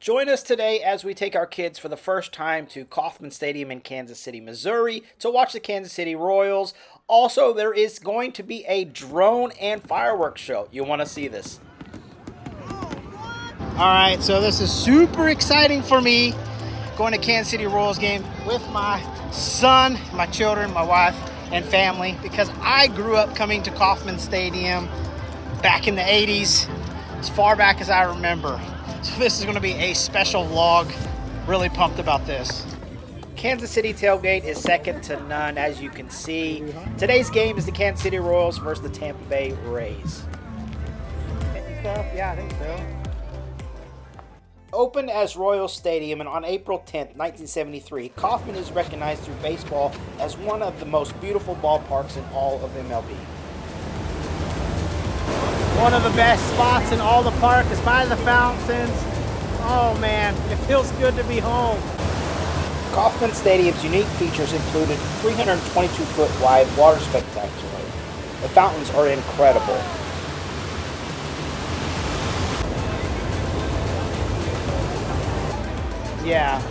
Join us today as we take our kids for the first time to Kauffman Stadium in Kansas City, Missouri to watch the Kansas City Royals. Also, there is going to be a drone and fireworks show. You'll want to see this. All right, so this is super exciting for me, going to Kansas City Royals game with my son, my children, my wife, and family, because I grew up coming to Kauffman Stadium back in the 80s, as far back as I remember. So this is going to be a special vlog. Really pumped about this. Kansas City tailgate is second to none, as you can see. Today's game is the Kansas City Royals versus the Tampa Bay Rays. Yeah, I think so. Opened as Royal Stadium and on April 10th, 1973, Kauffman is recognized through baseball as one of the most beautiful ballparks in all of MLB. One of the best spots in all the park is by the fountains. Oh man, it feels good to be home. Kauffman Stadium's unique features included 322-foot wide water spectacular. The fountains are incredible. Yeah.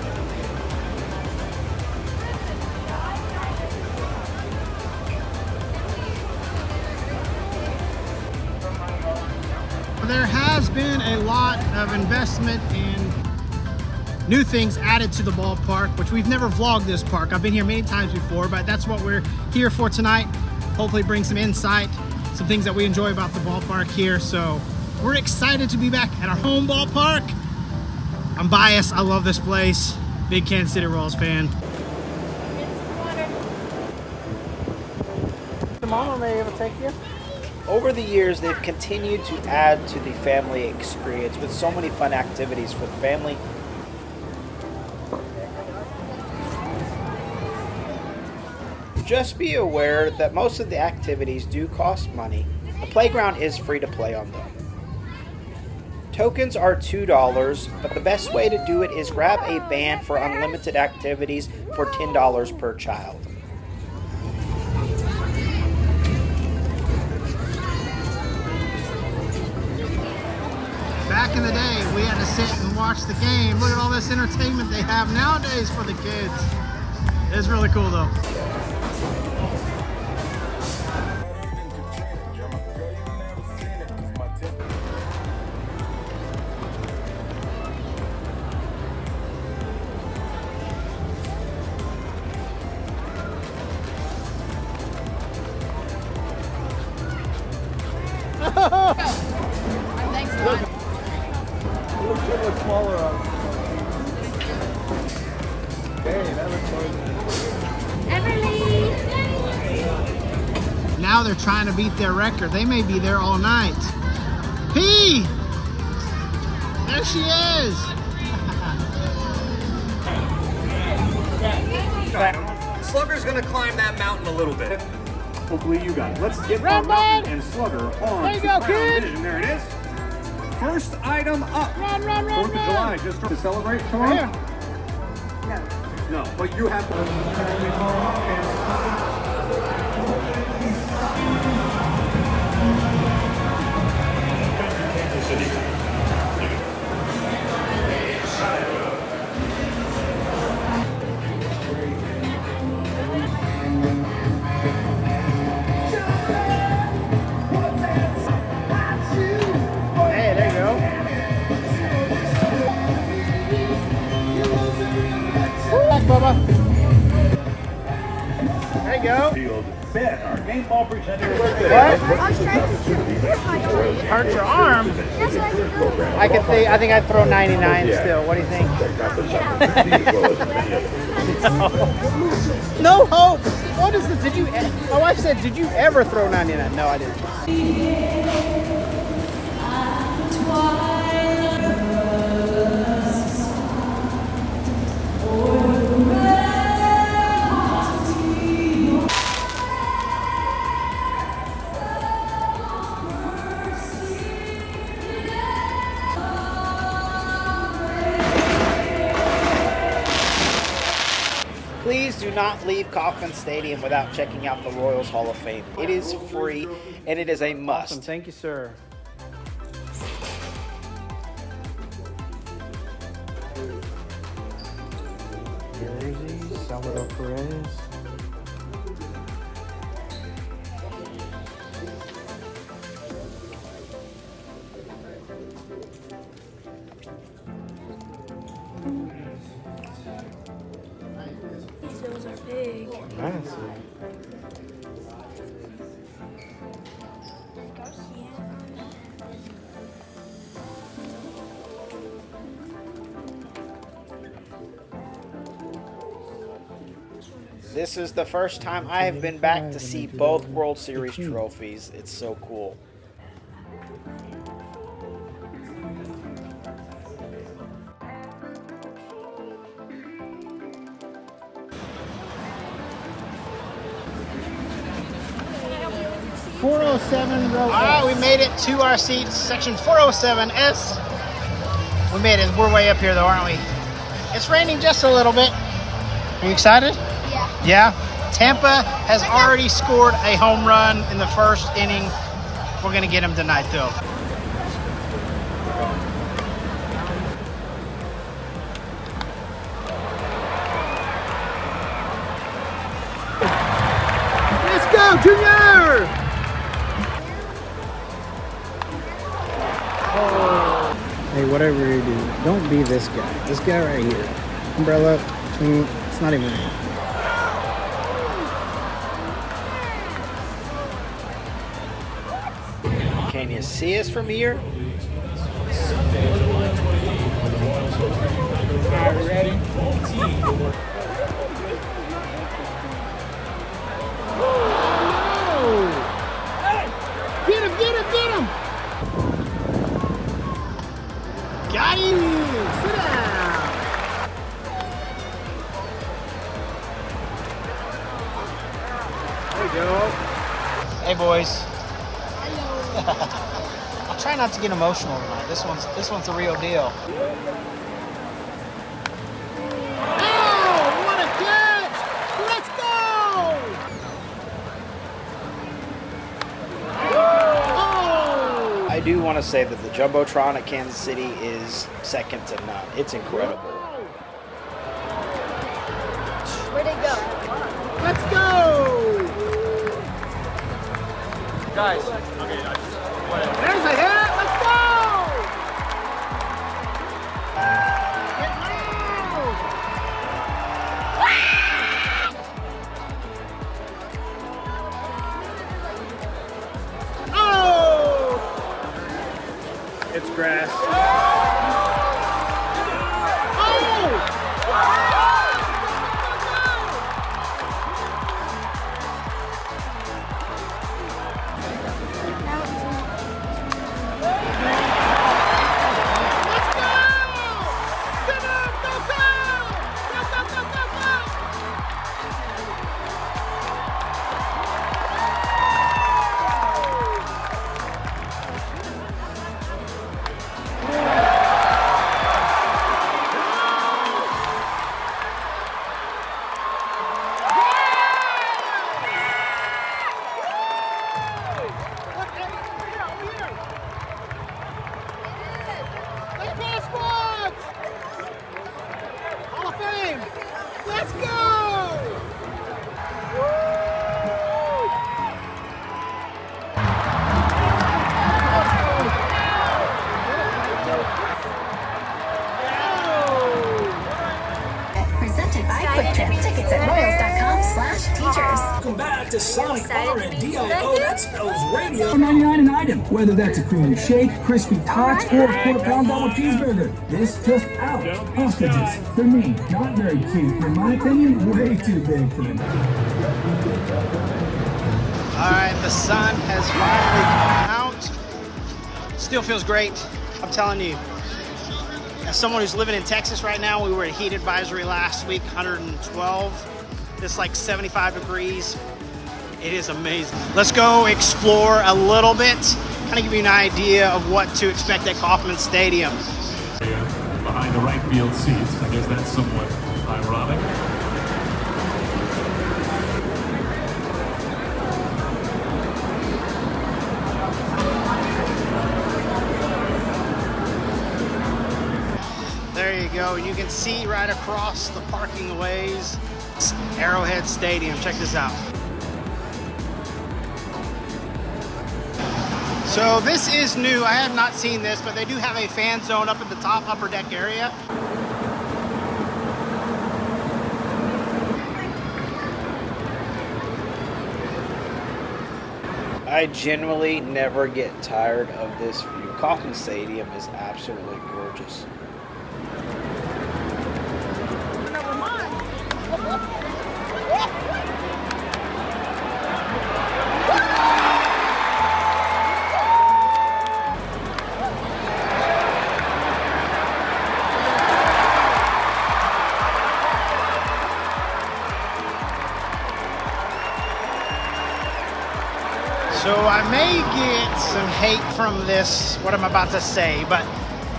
There has been a lot of investment and new things added to the ballpark, which we've never vlogged this park. I've been here many times before, but that's what we're here for tonight. Hopefully bring some insight, some things that we enjoy about the ballpark here. So we're excited to be back at our home ballpark. I'm biased, I love this place. Big Kansas City Royals fan. Mama may able to take you? Over the years, they've continued to add to the family experience with so many fun activities for the family. Just be aware that most of the activities do cost money. The playground is free to play on though. Tokens are $2, but the best way to do it is grab a band for unlimited activities for $10 per child. Back in the day, we had to sit and watch the game. Look at all this entertainment they have nowadays for the kids. It's really cool though. It looks smaller on. Hey, that looks Everly! Now they're trying to beat their record. They may be there all night. P! There she is! Slugger's gonna climb that mountain a little bit. Hopefully you got it. Let's get Run, Mountain bud. and Slugger on There you to go, Crown kid. Vision. There it is. First item up. Run, 4th of July, just to celebrate tomorrow? No, but you have Hey, there you go. Back, Bubba. There you go. field. Ben, our game ball presenter. What? Hurt your arm? I think I'd throw 99 still. What do you think? No hope. What is this? My wife said, did you ever throw 99? No, I didn't. Please do not leave Kauffman Stadium without checking out the Royals Hall of Fame. It is free and it is a must. Awesome. Thank you, sir. Salvador Perez. These hills are big. Massive. This is the first time I have been back to see both World Series trophies. It's so cool. All right, we made it to our seats, section 407S. We made it. We're way up here, though, aren't we? It's raining just a little bit. Are you excited? Yeah. Yeah. Tampa has already scored a home run in the first inning. We're going to get him tonight, though. Let's go, Junior! Hey, whatever you do, don't be this guy. This guy right here. Umbrella, it's not even real. Can you see us from here? Alright, ready? Get him, get him, get him! Got him! Sit down! There you go. Hey, boys. I'll try not to get emotional tonight. This one's the real deal. Oh, what a catch! Let's go! Oh! I do want to say that the Jumbotron at Kansas City is second to none. It's incredible. Where'd it go? Let's go! Guys, There's a hit! Let's go! Get low! Oh! It's grass. Let's go! Presented by Quick Trip. Tickets at royals.com/teachers. Welcome back to Sonic R and DIO. That spells radio. $4.99 an item. Whether that's a creamy shake, crispy tots, or a quarter-pound double cheeseburger. This just out. Ostriches. For me, not very cute. In my opinion, way too big for them. All right, the sun has finally come out. Still feels great. I'm telling you. As someone who's living in Texas right now, we were at heat advisory last week, 112. It's like 75 degrees. It is amazing. Let's go explore a little bit, kind of give you an idea of what to expect at Kauffman Stadium. Behind the right field seats. I guess that's somewhat ironic. There you go. You can see right across the parking ways Arrowhead Stadium. Check this out. So this is new. I have not seen this, but they do have a fan zone up at the top upper deck area. I genuinely never get tired of this view. Kauffman Stadium is absolutely gorgeous. So I may get some hate from this, what I'm about to say, but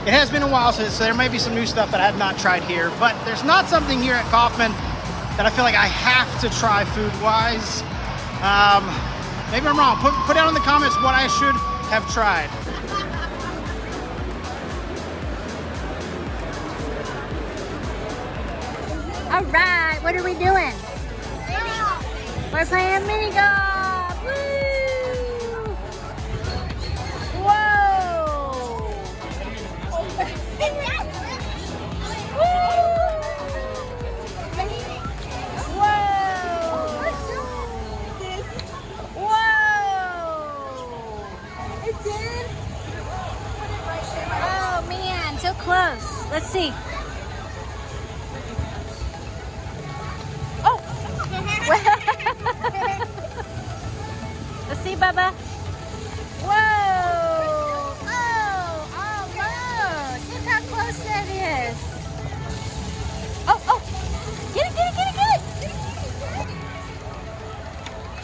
it has been a while since, so there may be some new stuff that I have not tried here, but there's not something here at Kauffman that I feel like I have to try food-wise. Maybe I'm wrong. Put down in the comments what I should have tried. All right, what are we doing? We're playing mini golf. Woo! Whoa! Whoa! It did. Oh man, so close. Let's see. Let's see, Bubba. Whoa! Oh, almost. Look how close that is. Oh! Get it!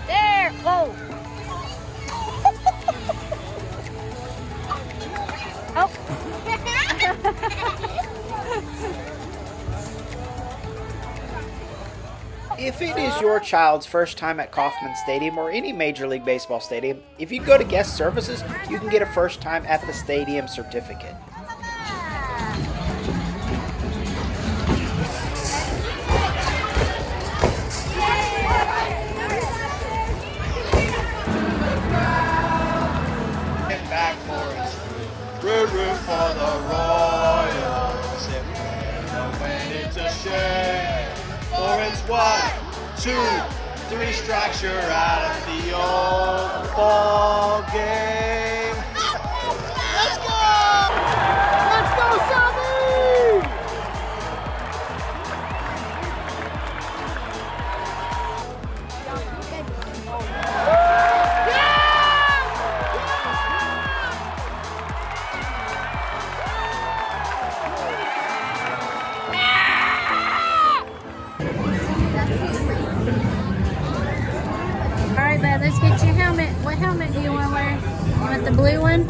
There! Whoa! Oh! If it is your child's first time at Kauffman Stadium or any Major League Baseball stadium, if you go to guest services, you can get a first time at the stadium certificate. Root for the Royals. If they don't win, it's a shame. For it's 1, 2, 3 strikes, you're out of the old ball game. Let's go! Let's go, Sammy! Alright, bud, let's get your helmet. What helmet do you want to wear? You want the blue one?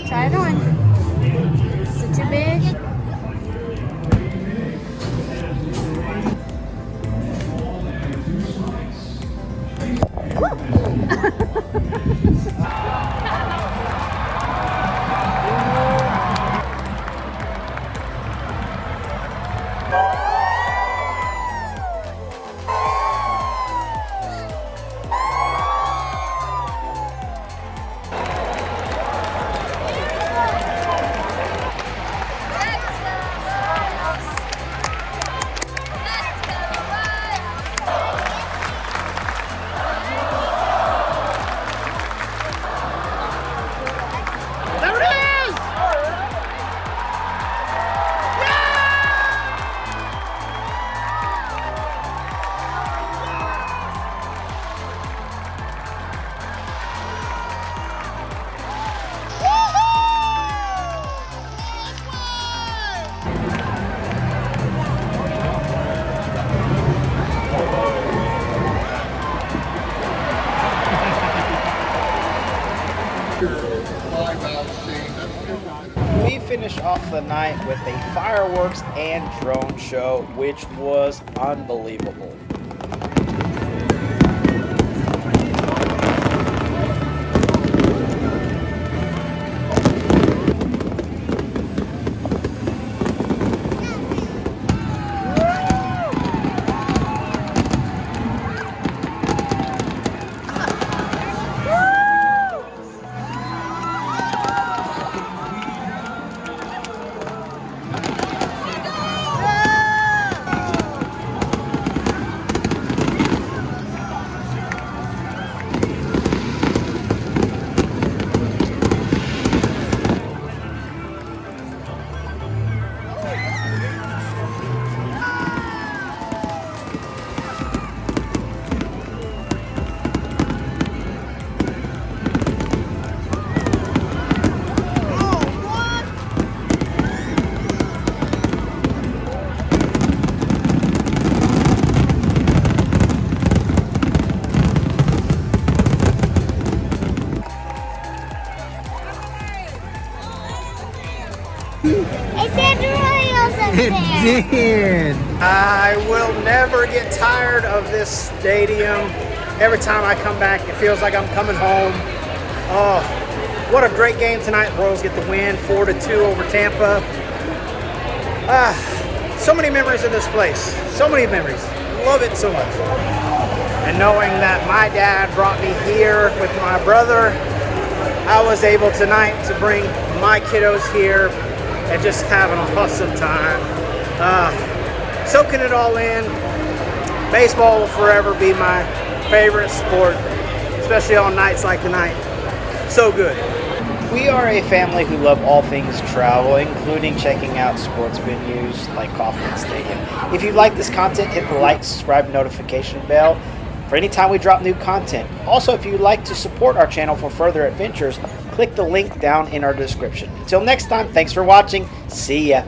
Try it on. Is it too big? We finished off the night with a fireworks and drone show, which was unbelievable. It said Royals up It there. did. I will never get tired of this stadium. Every time I come back, it feels like I'm coming home. Oh, what a great game tonight. Royals get the win, 4-2 over Tampa. So many memories of this place. So many memories. Love it so much. And knowing that my dad brought me here with my brother, I was able tonight to bring my kiddos here and just have an awesome time. Soaking it all in. Baseball will forever be my favorite sport, especially on nights like tonight. So good. We are a family who love all things travel, including checking out sports venues like Kauffman Stadium. If you like this content, hit the like, subscribe, notification bell for any time we drop new content. Also, if you'd like to support our channel for further adventures, click the link down in our description. Until next time, thanks for watching. See ya.